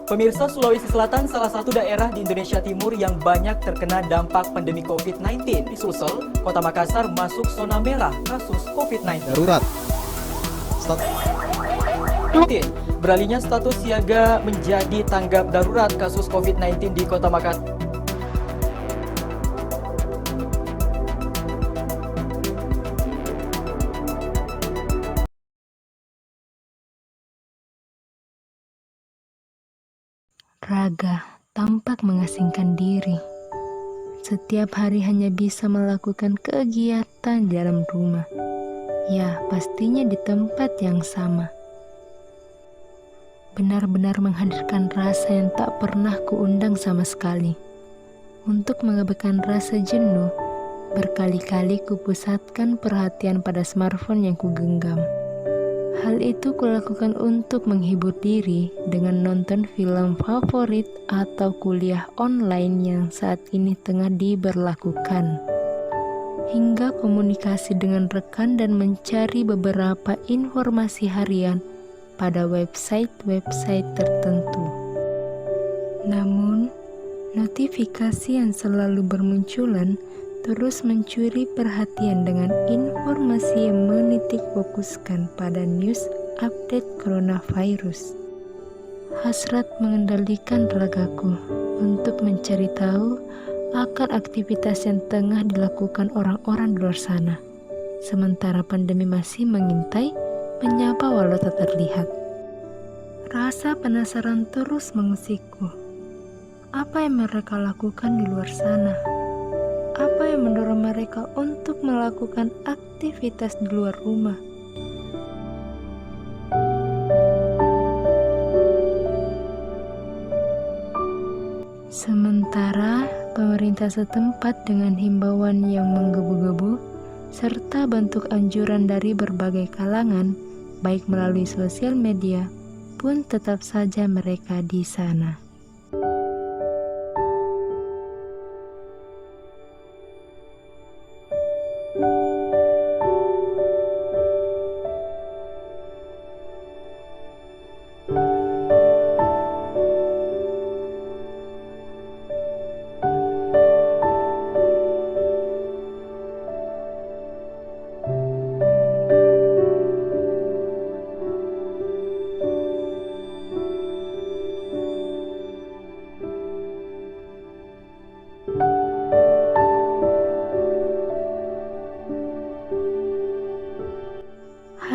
Pemirsa, Sulawesi Selatan salah satu daerah di Indonesia Timur yang banyak terkena dampak pandemi COVID-19. Di Sulsel, Kota Makassar masuk zona merah kasus COVID-19. Darurat. Beralihnya status siaga menjadi tanggap darurat kasus COVID-19 di Kota Makassar. Raga tampak mengasingkan diri. Setiap hari hanya bisa melakukan kegiatan di dalam rumah. Ya, pastinya di tempat yang sama. Benar-benar menghadirkan rasa yang tak pernah kuundang sama sekali. Untuk mengabaikan rasa jenuh, berkali-kali kupusatkan perhatian pada smartphone yang kugenggam. Hal itu kulakukan untuk menghibur diri dengan nonton film favorit atau kuliah online yang saat ini tengah diberlakukan. Hingga komunikasi dengan rekan dan mencari beberapa informasi harian pada website-website tertentu. Namun, notifikasi yang selalu bermunculan terus mencuri perhatian dengan informasi yang menitik fokuskan pada news update coronavirus. Hasrat mengendalikan ragaku untuk mencari tahu akan aktivitas yang tengah dilakukan orang-orang di luar sana. Sementara pandemi masih mengintai, menyapa walau tak terlihat. Rasa penasaran terus mengusikku. Apa yang mereka lakukan di luar sana? Apa yang mendorong mereka untuk melakukan aktivitas di luar rumah? Sementara pemerintah setempat dengan himbauan yang menggebu-gebu serta bentuk anjuran dari berbagai kalangan, baik melalui sosial media, pun tetap saja mereka di sana.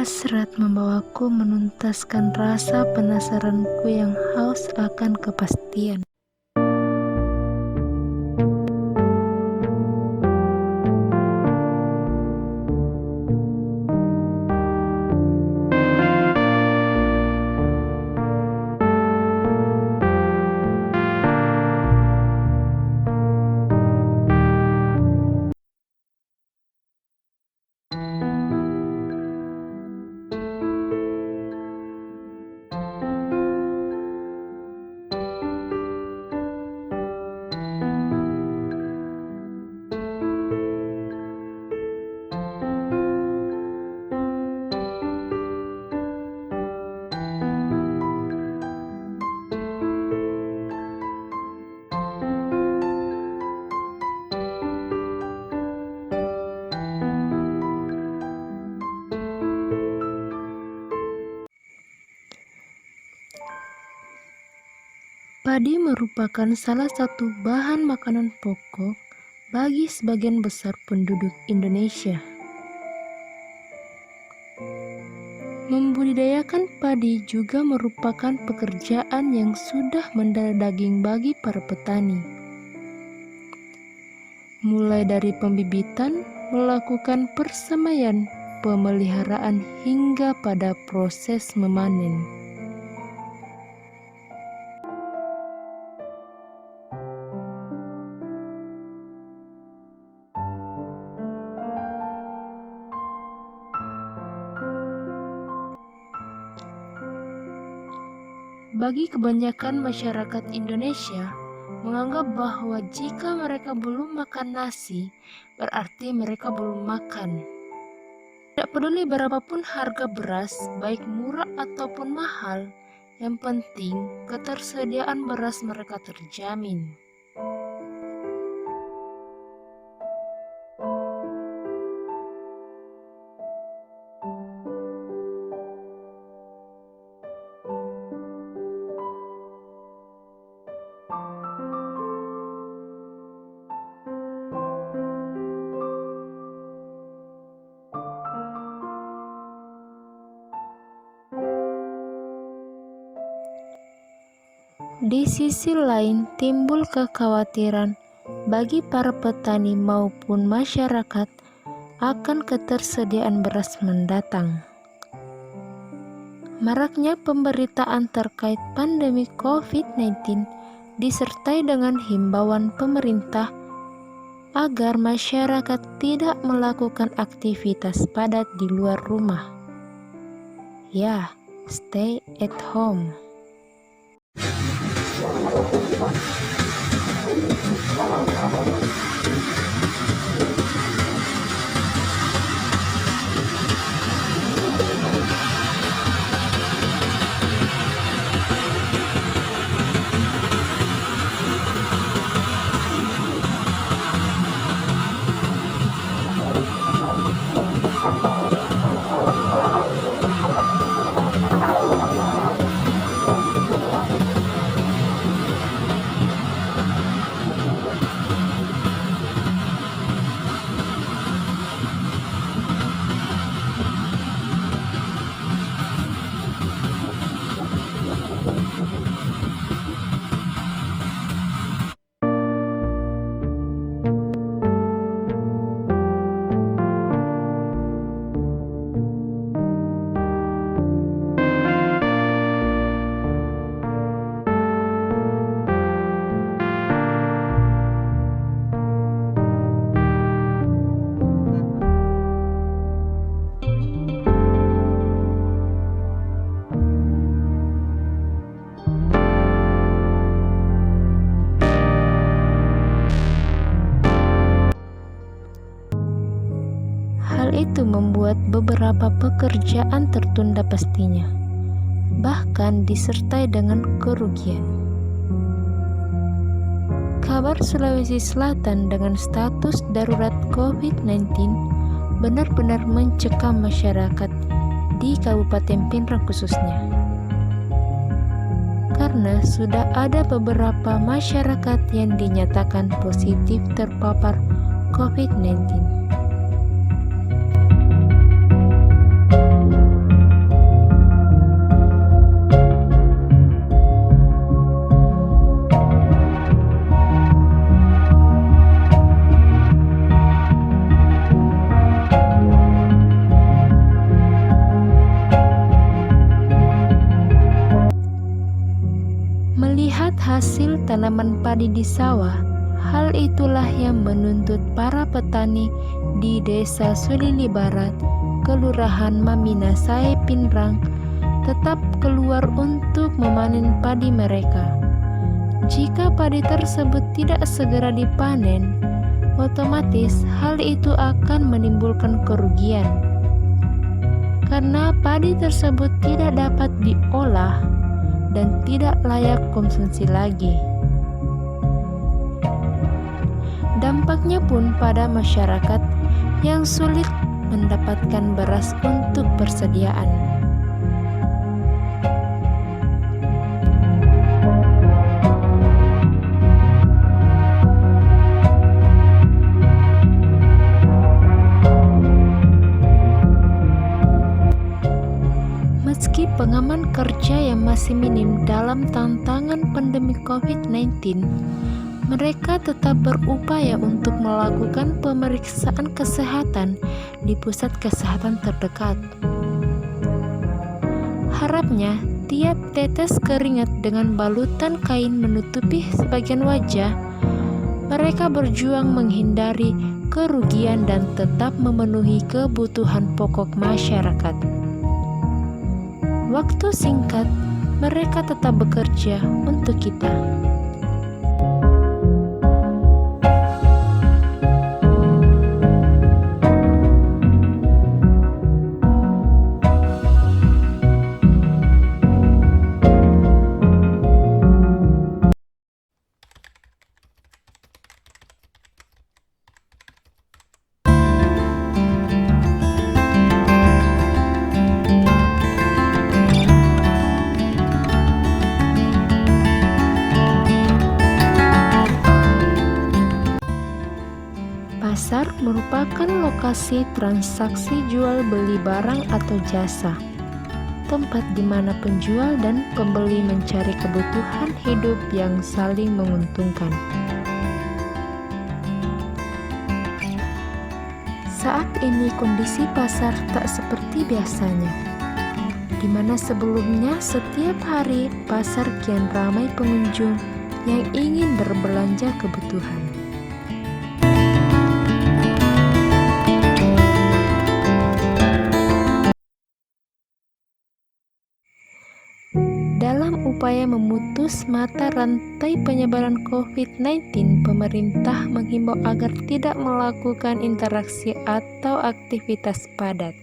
Hasrat membawaku menuntaskan rasa penasaranku yang haus akan kepastian. Padi merupakan salah satu bahan makanan pokok bagi sebagian besar penduduk Indonesia. Membudidayakan padi juga merupakan pekerjaan yang sudah mendarah daging bagi para petani. Mulai dari pembibitan, melakukan persemaian, pemeliharaan hingga pada proses memanen. Bagi kebanyakan masyarakat Indonesia, menganggap bahwa jika mereka belum makan nasi, berarti mereka belum makan. Tidak peduli berapapun harga beras, baik murah ataupun mahal, Yang penting, ketersediaan beras mereka terjamin. Di sisi lain, timbul kekhawatiran bagi para petani maupun masyarakat akan ketersediaan beras mendatang. Maraknya pemberitaan terkait pandemi COVID-19 disertai dengan himbauan pemerintah agar masyarakat tidak melakukan aktivitas padat di luar rumah. Ya, stay at home. Hal itu membuat beberapa pekerjaan tertunda pastinya, bahkan disertai dengan kerugian. Kabar Sulawesi Selatan dengan status darurat COVID-19 benar-benar mencekam masyarakat di Kabupaten Pinrang khususnya. Karena sudah ada beberapa masyarakat yang dinyatakan positif terpapar COVID-19. Melihat hasil tanaman padi di sawah, hal itulah yang menuntut para petani di Desa Sulili Barat, Kelurahan Maminasai, Pinrang, tetap keluar untuk memanen padi mereka. Jika padi tersebut tidak segera dipanen, otomatis hal itu akan menimbulkan kerugian. Karena padi tersebut tidak dapat diolah dan tidak layak konsumsi lagi. Dampaknya pun pada masyarakat yang sulit mendapatkan beras untuk persediaan. Meski pengaman kerja yang masih minim dalam tantangan pandemi COVID-19, mereka tetap berupaya untuk melakukan pemeriksaan kesehatan di pusat kesehatan terdekat. Harapnya, tiap tetes keringat dengan balutan kain menutupi sebagian wajah, mereka berjuang menghindari kerugian dan tetap memenuhi kebutuhan pokok masyarakat. Waktu singkat, mereka tetap bekerja untuk kita. merupakan lokasi transaksi jual beli barang atau jasa, tempat di mana penjual dan pembeli mencari kebutuhan hidup yang saling menguntungkan. Saat ini kondisi pasar tak seperti biasanya, di mana sebelumnya setiap hari pasar kian ramai pengunjung yang ingin berbelanja kebutuhan. Dalam upaya memutus mata rantai penyebaran COVID-19, pemerintah menghimbau agar tidak melakukan interaksi atau aktivitas padat.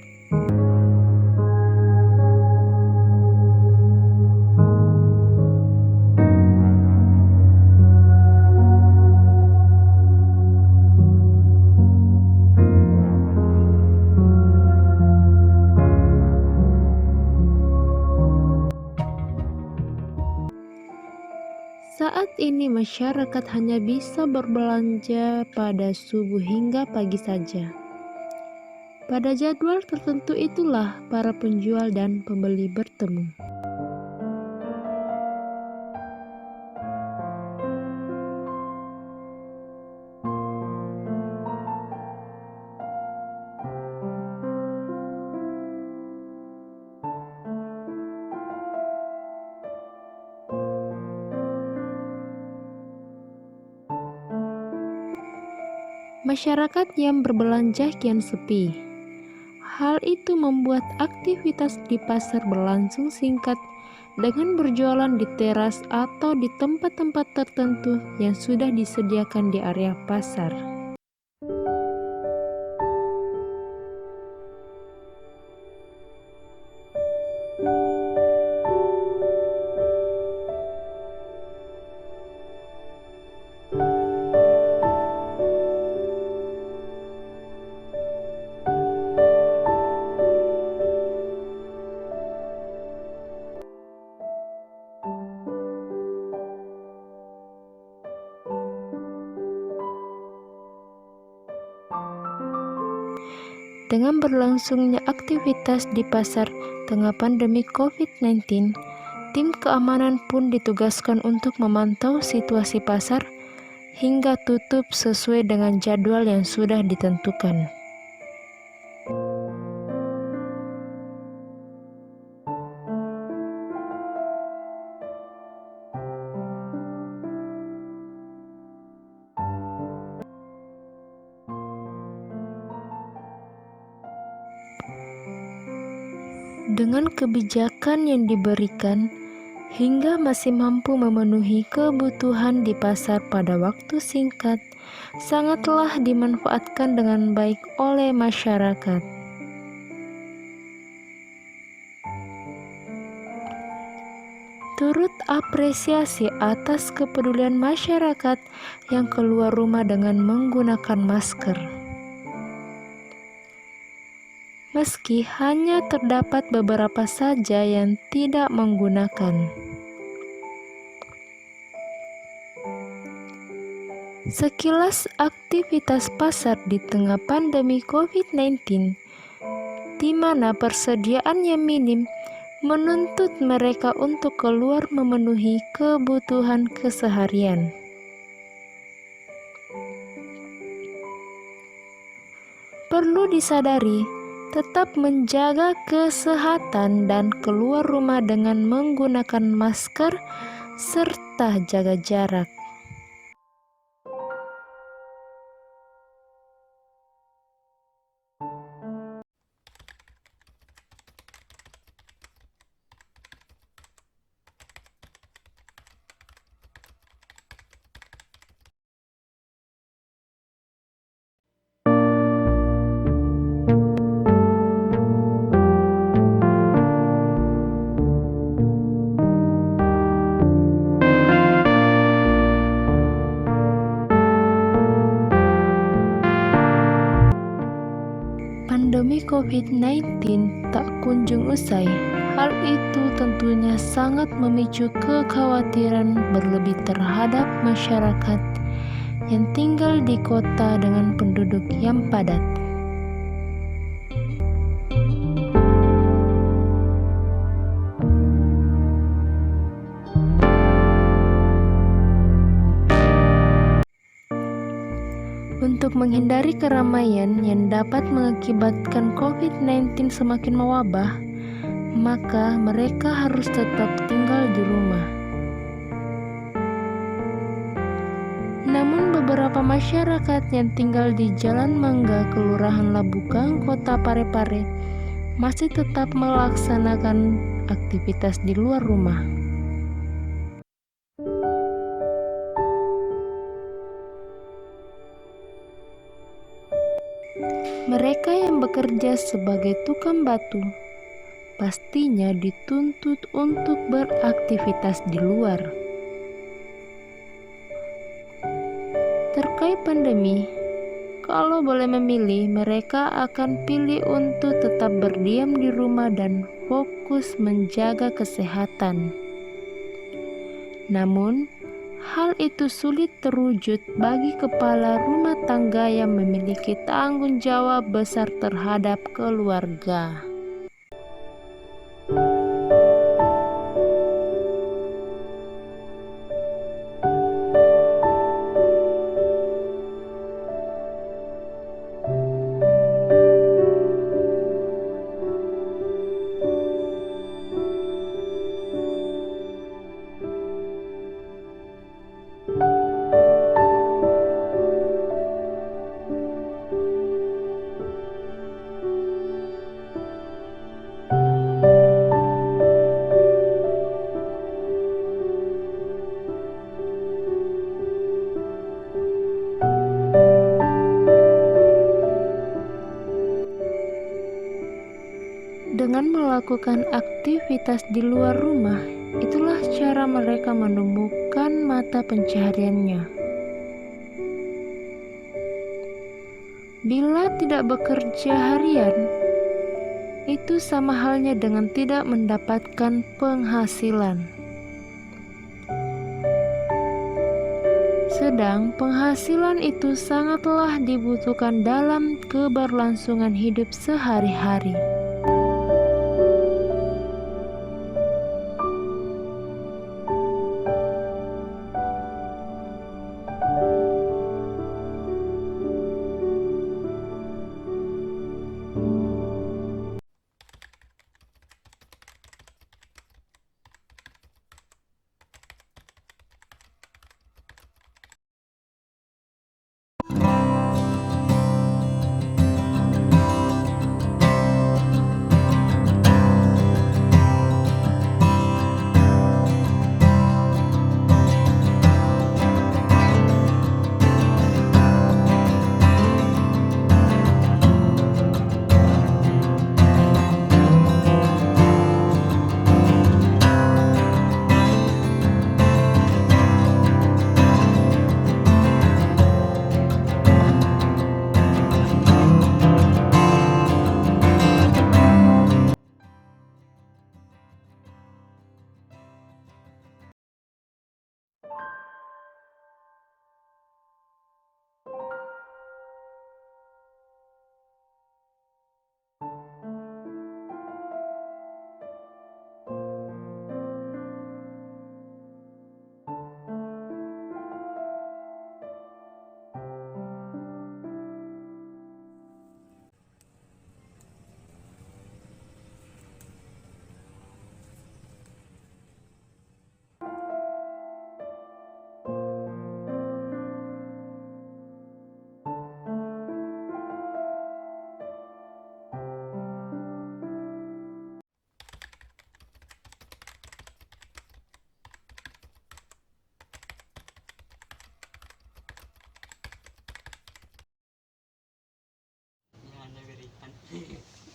Saat ini masyarakat hanya bisa berbelanja pada subuh hingga pagi saja. Pada jadwal tertentu itulah para penjual dan pembeli bertemu. Masyarakat yang berbelanja kian sepi. Hal itu membuat aktivitas di pasar berlangsung singkat dengan berjualan di teras atau di tempat-tempat tertentu yang sudah disediakan di area pasar. Dengan berlangsungnya aktivitas di pasar tengah pandemi COVID-19, tim keamanan pun ditugaskan untuk memantau situasi pasar hingga tutup sesuai dengan jadwal yang sudah ditentukan. Dengan kebijakan yang diberikan, hingga masih mampu memenuhi kebutuhan di pasar pada waktu singkat, sangatlah dimanfaatkan dengan baik oleh masyarakat. Turut apresiasi atas kepedulian masyarakat yang keluar rumah dengan menggunakan masker. Meski hanya terdapat beberapa saja yang tidak menggunakan. Sekilas aktivitas pasar di tengah pandemi COVID-19, di mana persediaannya minim, menuntut mereka untuk keluar memenuhi kebutuhan keseharian. Perlu disadari, tetap menjaga kesehatan dan keluar rumah dengan menggunakan masker serta jaga jarak. Pandemi COVID-19 tak kunjung usai. Hal itu tentunya sangat memicu kekhawatiran berlebih terhadap masyarakat yang tinggal di kota dengan penduduk yang padat. Untuk menghindari keramaian yang dapat mengakibatkan COVID-19 semakin mewabah, maka mereka harus tetap tinggal di rumah. Namun beberapa masyarakat yang tinggal di Jalan Mangga, Kelurahan Labukang, Kota Parepare masih tetap melaksanakan aktivitas di luar rumah. Mereka yang bekerja sebagai tukang batu pastinya dituntut untuk beraktivitas di luar. Terkait pandemi, kalau boleh memilih, mereka akan pilih untuk tetap berdiam di rumah dan fokus menjaga kesehatan. Namun, hal itu sulit terwujud bagi kepala rumah tangga yang memiliki tanggung jawab besar terhadap keluarga. Dengan melakukan aktivitas di luar rumah, itulah cara mereka menemukan mata pencahariannya. Bila tidak bekerja harian, itu sama halnya dengan tidak mendapatkan penghasilan. Sedang penghasilan itu sangatlah dibutuhkan dalam keberlangsungan hidup sehari-hari.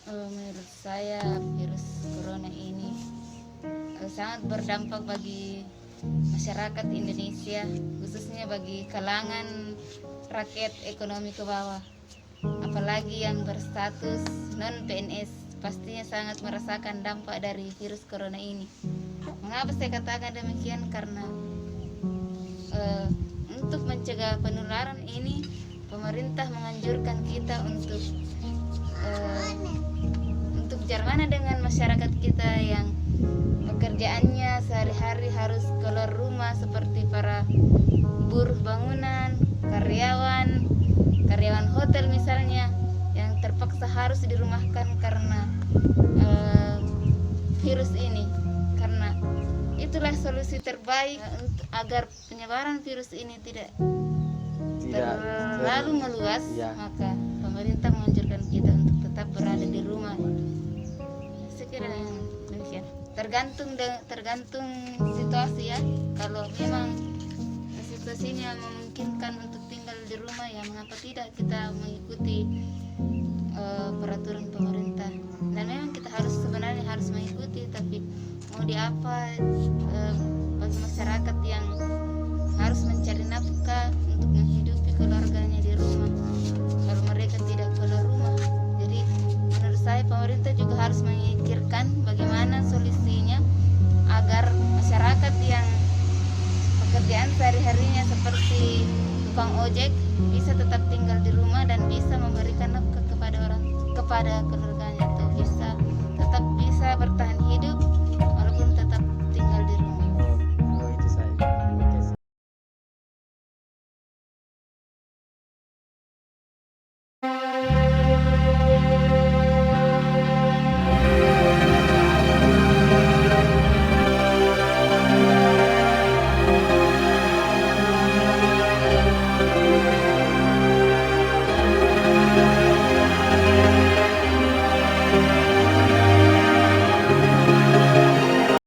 Menurut saya virus corona ini sangat berdampak bagi masyarakat Indonesia, khususnya bagi kalangan rakyat ekonomi ke bawah. Apalagi yang berstatus non-PNS pastinya sangat merasakan dampak dari virus corona ini. Mengapa saya katakan demikian? Karena untuk mencegah menjaga penularan ini, pemerintah menganjurkan kita untuk bagaimana dengan masyarakat kita yang pekerjaannya sehari-hari harus keluar rumah, seperti para buruh bangunan, karyawan hotel misalnya, yang terpaksa harus dirumahkan karena virus ini. Karena itulah solusi terbaik agar penyebaran virus ini tidak terlalu meluas, maka pemerintah menganjurkan kita untuk tetap berada di rumah. Sekira demikian. Tergantung situasi ya. Kalau memang situasinya memungkinkan untuk tinggal di rumah, ya mengapa tidak kita mengikuti peraturan pemerintah. Dan memang kita sebenarnya harus mengikuti, tapi mau diapa, bagi masyarakat yang harus mencari nafkah untuk menghidupi keluarganya di rumah, kalau mereka tidak keluar rumah. Jadi menurut saya pemerintah juga harus memikirkan bagaimana solusinya agar masyarakat yang pekerjaan sehari-harinya seperti tukang ojek bisa tetap tinggal di rumah dan bisa memberikan nafkah kepada keluarganya, atau bisa bertahan hidup